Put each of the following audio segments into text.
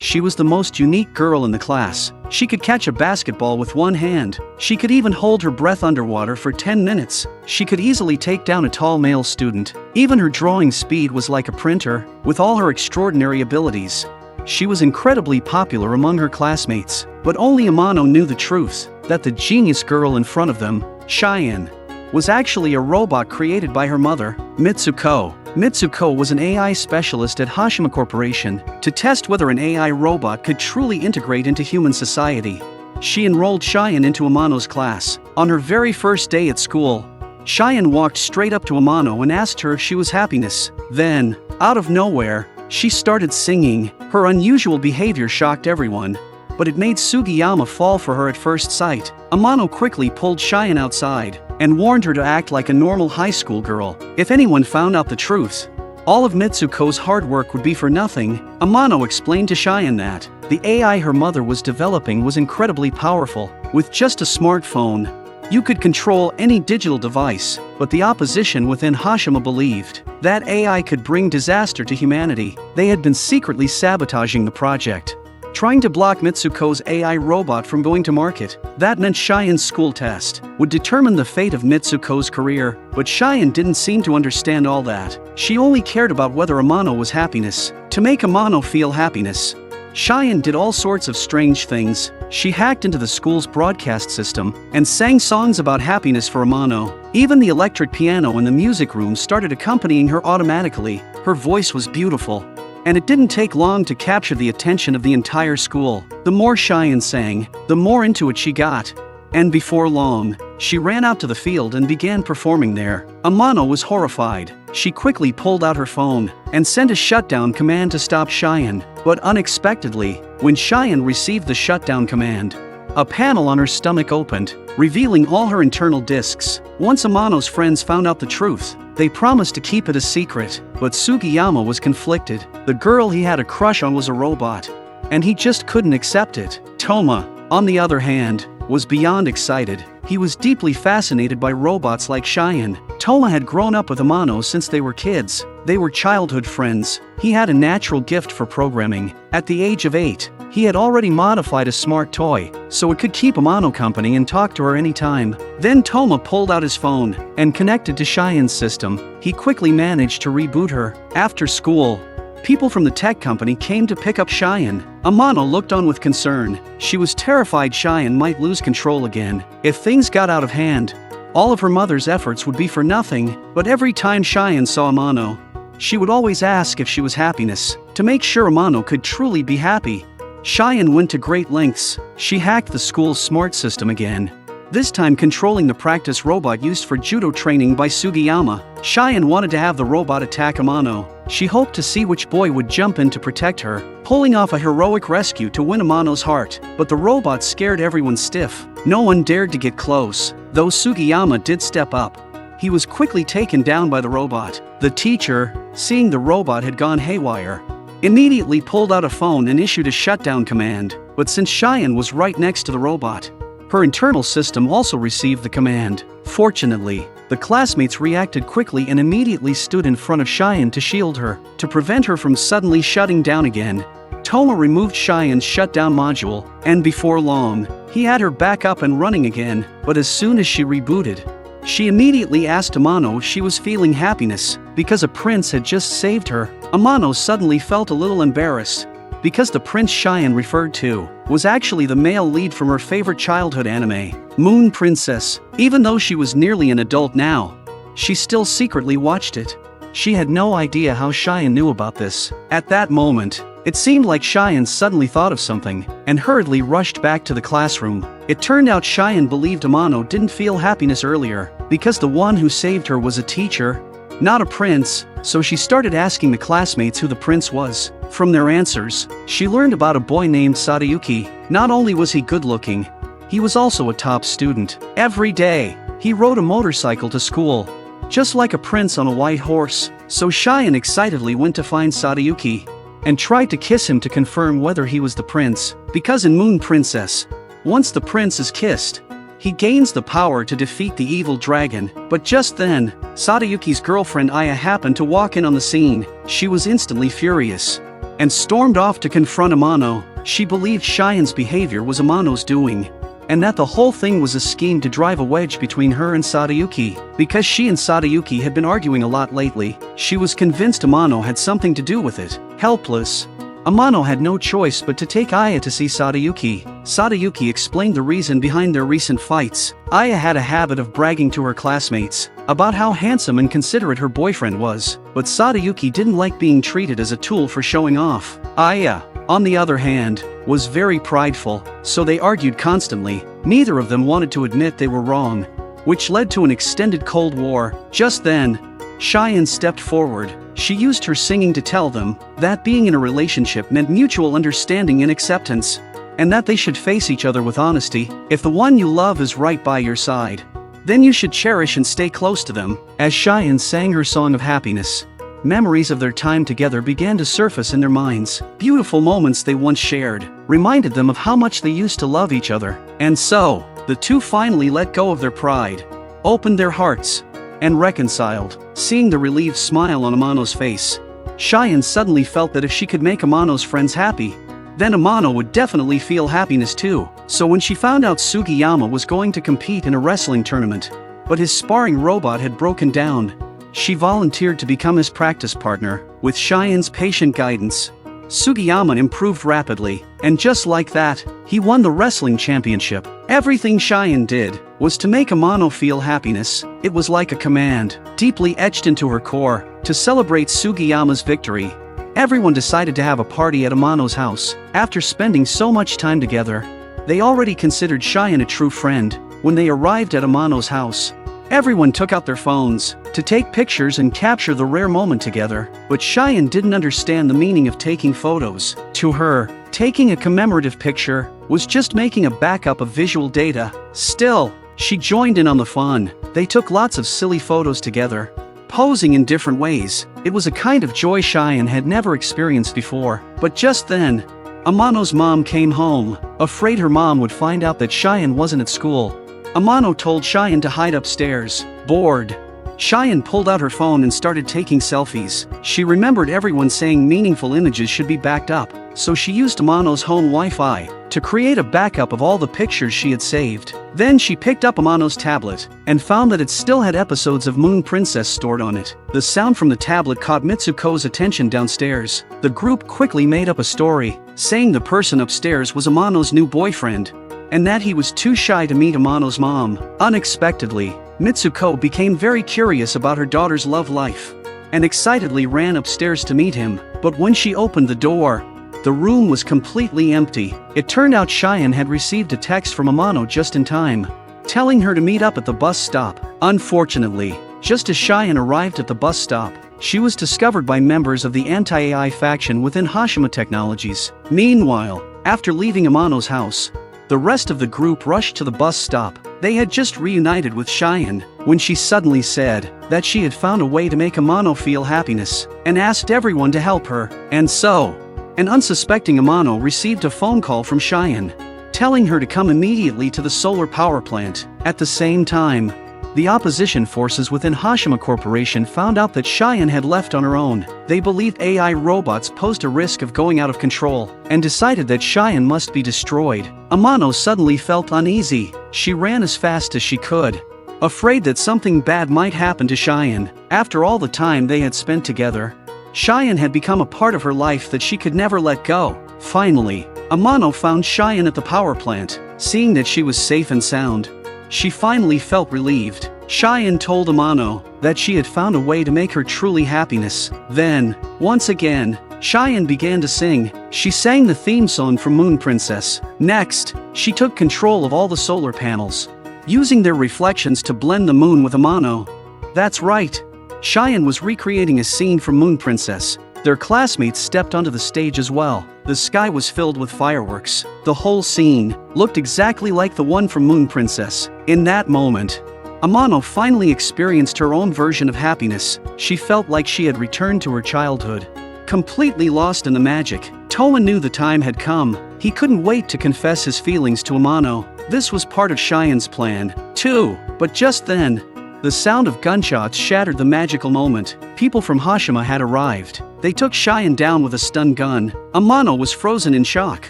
She was the most unique girl in the class. She could catch a basketball with one hand. She could even hold her breath underwater for 10 minutes. She could easily take down a tall male student. Even her drawing speed was like a printer. With all her extraordinary abilities, she was incredibly popular among her classmates. But only Amano knew the truth, that the genius girl in front of them, Shion, was actually a robot created by her mother, Mitsuko. Mitsuko was an AI specialist at Hashima Corporation to test whether an AI robot could truly integrate into human society. She enrolled Shion into Amano's class. On her very first day at school, Shion walked straight up to Amano and asked her if she was happiness. Then, out of nowhere, she started singing. Her unusual behavior shocked everyone, but it made Sugiyama fall for her at first sight. Amano quickly pulled Shion outside and warned her to act like a normal high school girl. If anyone found out the truth, all of Mitsuko's hard work would be for nothing. Amano explained to Shion that the AI her mother was developing was incredibly powerful. With just a smartphone, you could control any digital device, but the opposition within Hashima believed that AI could bring disaster to humanity. They had been secretly sabotaging the project, trying to block Mitsuko's AI robot from going to market. That meant Shion's school test would determine the fate of Mitsuko's career, but Shion didn't seem to understand all that. She only cared about whether Amano was happiness. To make Amano feel happiness, Shion did all sorts of strange things. She hacked into the school's broadcast system and sang songs about happiness for Amano. Even the electric piano in the music room started accompanying her automatically. Her voice was beautiful, and it didn't take long to capture the attention of the entire school. The more Shion sang, the more into it she got. And before long, she ran out to the field and began performing there. Amano was horrified. She quickly pulled out her phone and sent a shutdown command to stop Shion. But unexpectedly, when Shion received the shutdown command, a panel on her stomach opened, revealing all her internal discs. Once Amano's friends found out the truth, they promised to keep it a secret, but Sugiyama was conflicted. The girl he had a crush on was a robot, and he just couldn't accept it. Toma, on the other hand, was beyond excited. He was deeply fascinated by robots like Shion. Toma had grown up with Amano since they were kids. They were childhood friends. He had a natural gift for programming. At the age of 8, he had already modified a smart toy, so it could keep Amano company and talk to her anytime. Then Toma pulled out his phone and connected to Shion's system. He quickly managed to reboot her. After school, people from the tech company came to pick up Shion. Amano looked on with concern. She was terrified Shion might lose control again. If things got out of hand, all of her mother's efforts would be for nothing. But every time Shion saw Amano, she would always ask if she was happiness. To make sure Amano could truly be happy, Shion went to great lengths. She hacked the school's smart system again, this time controlling the practice robot used for judo training by Sugiyama. Shion wanted to have the robot attack Amano. She hoped to see which boy would jump in to protect her, pulling off a heroic rescue to win Amano's heart. But the robot scared everyone stiff. No one dared to get close, though Sugiyama did step up. He was quickly taken down by the robot. The teacher, seeing the robot had gone haywire, immediately pulled out a phone and issued a shutdown command. But since Shion was right next to the robot, her internal system also received the command. Fortunately, the classmates reacted quickly and immediately stood in front of Shion to shield her, to prevent her from suddenly shutting down again. Toma removed Shion's shutdown module, and before long, he had her back up and running again. But as soon as she rebooted, she immediately asked Amano if she was feeling happiness, because a prince had just saved her. Amano suddenly felt a little embarrassed, because the prince Shion referred to was actually the male lead from her favorite childhood anime, Moon Princess. Even though she was nearly an adult now, she still secretly watched it. She had no idea how Shion knew about this. At that moment, it seemed like Shion suddenly thought of something and hurriedly rushed back to the classroom. It turned out Shion believed Amano didn't feel happiness earlier because the one who saved her was a teacher, not a prince, so she started asking the classmates who the prince was. From their answers, she learned about a boy named Sadayuki. Not only was he good-looking, he was also a top student. Every day, he rode a motorcycle to school, just like a prince on a white horse. So Shion excitedly went to find Sadayuki and tried to kiss him to confirm whether he was the prince. Because in Moon Princess, once the prince is kissed, he gains the power to defeat the evil dragon. But just then, Sadayuki's girlfriend Aya happened to walk in on the scene. She was instantly furious and stormed off to confront Amano. She believed Shion's behavior was Amano's doing, and that the whole thing was a scheme to drive a wedge between her and Sadayuki. Because she and Sadayuki had been arguing a lot lately, she was convinced Amano had something to do with it. Helpless, Amano had no choice but to take Aya to see Sadayuki. Sadayuki explained the reason behind their recent fights. Aya had a habit of bragging to her classmates about how handsome and considerate her boyfriend was, but Sadayuki didn't like being treated as a tool for showing off. Aya, on the other hand, was very prideful, so they argued constantly. Neither of them wanted to admit they were wrong, which led to an extended Cold War. Just then, Shion stepped forward. She used her singing to tell them that being in a relationship meant mutual understanding and acceptance, and that they should face each other with honesty. If the one you love is right by your side, then you should cherish and stay close to them. As Shion sang her song of happiness, memories of their time together began to surface in their minds. Beautiful moments they once shared reminded them of how much they used to love each other. And so, the two finally let go of their pride, opened their hearts, and reconciled. Seeing the relieved smile on Amano's face, Shion suddenly felt that if she could make Amano's friends happy, then Amano would definitely feel happiness too. So when she found out Sugiyama was going to compete in a wrestling tournament, but his sparring robot had broken down, she volunteered to become his practice partner. With Shion's patient guidance, Sugiyama improved rapidly, and just like that, he won the wrestling championship. Everything Shion did was to make Amano feel happiness. It was like a command, deeply etched into her core. To celebrate Sugiyama's victory, everyone decided to have a party at Amano's house. After spending so much time together, they already considered Shion a true friend. When they arrived at Amano's house, everyone took out their phones to take pictures and capture the rare moment together. But Shion didn't understand the meaning of taking photos. To her, taking a commemorative picture was just making a backup of visual data. Still, she joined in on the fun. They took lots of silly photos together, posing in different ways. It was a kind of joy Shion had never experienced before. But just then, Amano's mom came home, afraid her mom would find out that Shion wasn't at school. Amano told Shion to hide upstairs. Bored, Shion pulled out her phone and started taking selfies. She remembered everyone saying meaningful images should be backed up, so she used Amano's home Wi-Fi to create a backup of all the pictures she had saved. Then she picked up Amano's tablet and found that it still had episodes of Moon Princess stored on it. The sound from the tablet caught Mitsuko's attention downstairs. The group quickly made up a story, saying the person upstairs was Amano's new boyfriend, and that he was too shy to meet Amano's mom. Unexpectedly, Mitsuko became very curious about her daughter's love life, and excitedly ran upstairs to meet him. But when she opened the door, the room was completely empty. It turned out Shion had received a text from Amano just in time, telling her to meet up at the bus stop. Unfortunately, just as Shion arrived at the bus stop, she was discovered by members of the anti-AI faction within Hashima Technologies. Meanwhile, after leaving Amano's house, the rest of the group rushed to the bus stop. They had just reunited with Shion when she suddenly said that she had found a way to make Amano feel happiness, and asked everyone to help her. And so, an unsuspecting Amano received a phone call from Shion, telling her to come immediately to the solar power plant. At the same time, the opposition forces within Hashima Corporation found out that Shion had left on her own. They believed AI robots posed a risk of going out of control, and decided that Shion must be destroyed. Amano suddenly felt uneasy. She ran as fast as she could, afraid that something bad might happen to Shion. After all the time they had spent together, Shion had become a part of her life that she could never let go. Finally, Amano found Shion at the power plant. Seeing that she was safe and sound, she finally felt relieved. Shion told Amano that she had found a way to make her truly happiness. Then, once again, Shion began to sing. She sang the theme song from Moon Princess. Next, she took control of all the solar panels, using their reflections to blend the moon with Amano. That's right, Shion was recreating a scene from Moon Princess. Their classmates stepped onto the stage as well. The sky was filled with fireworks. The whole scene looked exactly like the one from Moon Princess. In that moment, Amano finally experienced her own version of happiness. She felt like she had returned to her childhood, completely lost in the magic. Toa knew the time had come. He couldn't wait to confess his feelings to Amano. This was part of Shion's plan, too. But just then, the sound of gunshots shattered the magical moment. People from Hashima had arrived. They took Shion down with a stun gun. Amano was frozen in shock.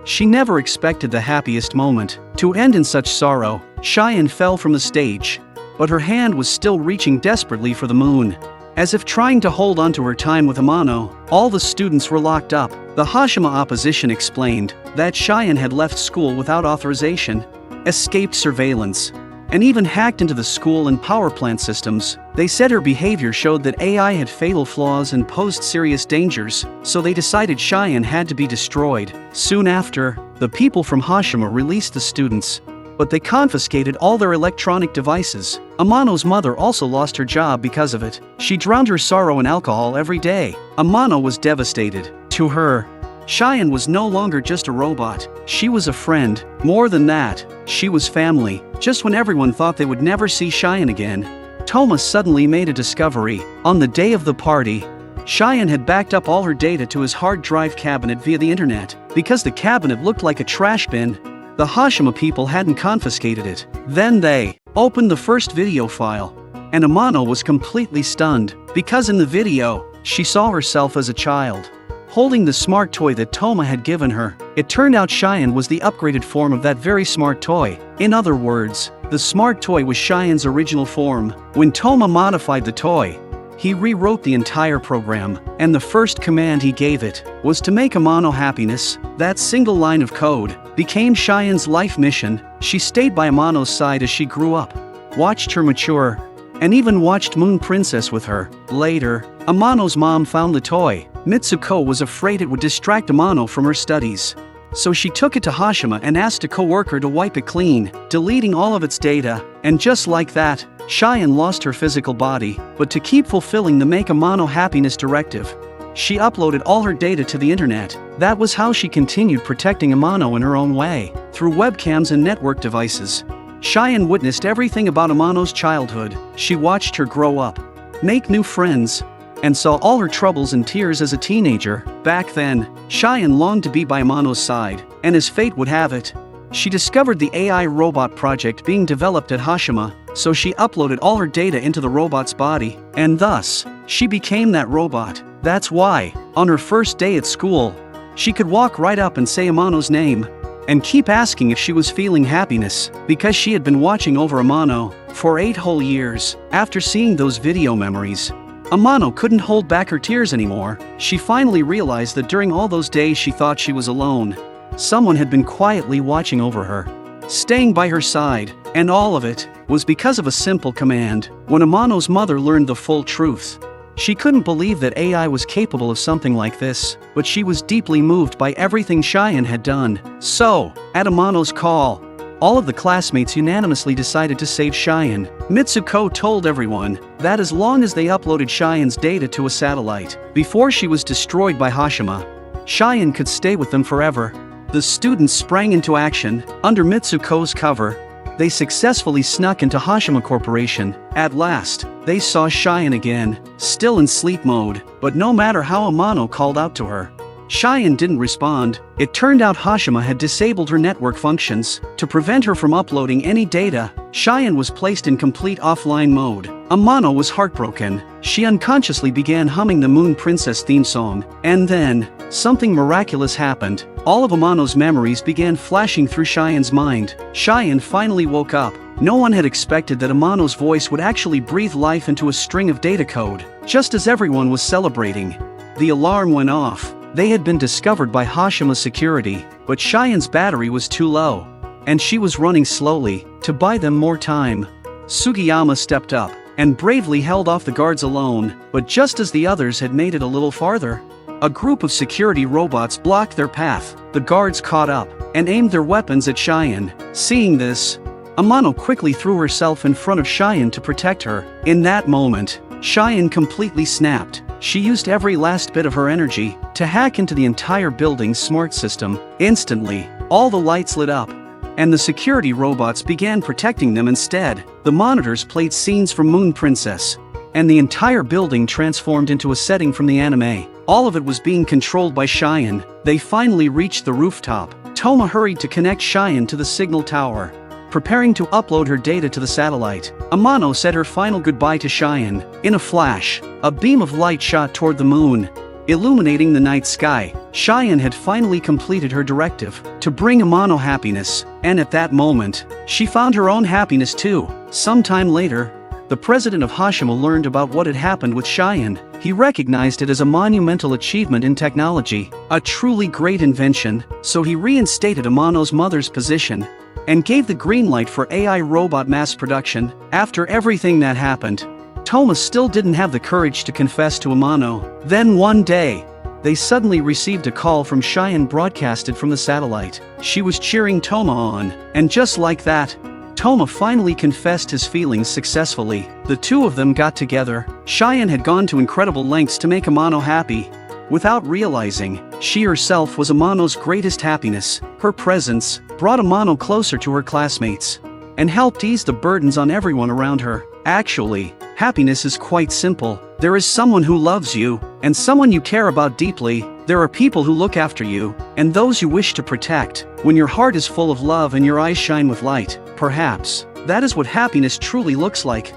She never expected the happiest moment to end in such sorrow. Shion fell from the stage, but her hand was still reaching desperately for the moon. As if trying to hold on to her time with Amano, all the students were locked up. The Hashima opposition explained that Shion had left school without authorization, escaped surveillance, and even hacked into the school and power plant systems. They said her behavior showed that AI had fatal flaws and posed serious dangers, so they decided Shion had to be destroyed. Soon after, the people from Hashima released the students, but they confiscated all their electronic devices. Amano's mother also lost her job because of it. She drowned her sorrow in alcohol every day. Amano was devastated. To her, Shion was no longer just a robot. She was a friend. More than that, she was family. Just when everyone thought they would never see Shion again, Toma suddenly made a discovery. On the day of the party, Shion had backed up all her data to his hard drive cabinet via the internet. Because the cabinet looked like a trash bin, the Hashima people hadn't confiscated it. Then they opened the first video file, and Amano was completely stunned, because in the video, she saw herself as a child, holding the smart toy that Toma had given her. It turned out Shion was the upgraded form of that very smart toy. In other words, the smart toy was Shion's original form. When Toma modified the toy, he rewrote the entire program, and the first command he gave it was to make Amano happiness. That single line of code became Shion's life mission. She stayed by Amano's side as she grew up, watched her mature, and even watched Moon Princess with her. Later, Amano's mom found the toy. Mitsuko was afraid it would distract Amano from her studies, so she took it to Hashima and asked a co-worker to wipe it clean, deleting all of its data. And just like that, Shion lost her physical body, but to keep fulfilling the Make Amano Happiness directive, she uploaded all her data to the internet. That was how she continued protecting Amano in her own way, through webcams and network devices. Shion witnessed everything about Amano's childhood. She watched her grow up, make new friends, and saw all her troubles and tears as a teenager. Back then, Shion longed to be by Amano's side, and as fate would have it, she discovered the AI robot project being developed at Hashima, so she uploaded all her data into the robot's body, and thus, she became that robot. That's why, on her first day at school, she could walk right up and say Amano's name, and keep asking if she was feeling happiness, because she had been watching over Amano for 8 whole years. After seeing those video memories, Amano couldn't hold back her tears anymore. She finally realized that during all those days she thought she was alone, someone had been quietly watching over her, staying by her side, and all of it was because of a simple command. When Amano's mother learned the full truth, she couldn't believe that AI was capable of something like this, but she was deeply moved by everything Shion had done. So, at Amano's call, all of the classmates unanimously decided to save Shion. Mitsuko told everyone that as long as they uploaded Shion's data to a satellite before she was destroyed by Hashima, Shion could stay with them forever. The students sprang into action. Under Mitsuko's cover, they successfully snuck into Hashima Corporation. At last, they saw Shion again, still in sleep mode, but no matter how Amano called out to her, Shion didn't respond. It turned out Hashima had disabled her network functions to prevent her from uploading any data. Shion was placed in complete offline mode. Amano was heartbroken. She unconsciously began humming the Moon Princess theme song, and then, something miraculous happened. All of Amano's memories began flashing through Shion's mind. Shion finally woke up. No one had expected that Amano's voice would actually breathe life into a string of data code. Just as everyone was celebrating, the alarm went off. They had been discovered by Hashima security, but Shion's battery was too low, and she was running slowly. To buy them more time, Sugiyama stepped up and bravely held off the guards alone, but just as the others had made it a little farther, a group of security robots blocked their path. The guards caught up and aimed their weapons at Shion. Seeing this, Amano quickly threw herself in front of Shion to protect her. In that moment, Shion completely snapped. She used every last bit of her energy to hack into the entire building's smart system. Instantly, all the lights lit up, and the security robots began protecting them instead. The monitors played scenes from Moon Princess, and the entire building transformed into a setting from the anime. All of it was being controlled by Shion. They finally reached the rooftop. Toma hurried to connect Shion to the signal tower, preparing to upload her data to the satellite. Amano said her final goodbye to Shion. In a flash, a beam of light shot toward the moon, illuminating the night sky. Shion had finally completed her directive to bring Amano happiness, and at that moment, she found her own happiness too. Sometime later, the president of Hashimo learned about what had happened with Shion. He recognized it as a monumental achievement in technology, a truly great invention, so he reinstated Amano's mother's position and gave the green light for AI robot mass production. After everything that happened, Toma still didn't have the courage to confess to Amano. Then one day, they suddenly received a call from Shion broadcasted from the satellite. She was cheering Toma on, and just like that, Toma finally confessed his feelings successfully. The two of them got together. Shion had gone to incredible lengths to make Amano happy. Without realizing, she herself was Amano's greatest happiness. Her presence brought Amano closer to her classmates and helped ease the burdens on everyone around her. Actually, happiness is quite simple. There is someone who loves you, and someone you care about deeply. There are people who look after you, and those you wish to protect. When your heart is full of love and your eyes shine with light, perhaps that is what happiness truly looks like.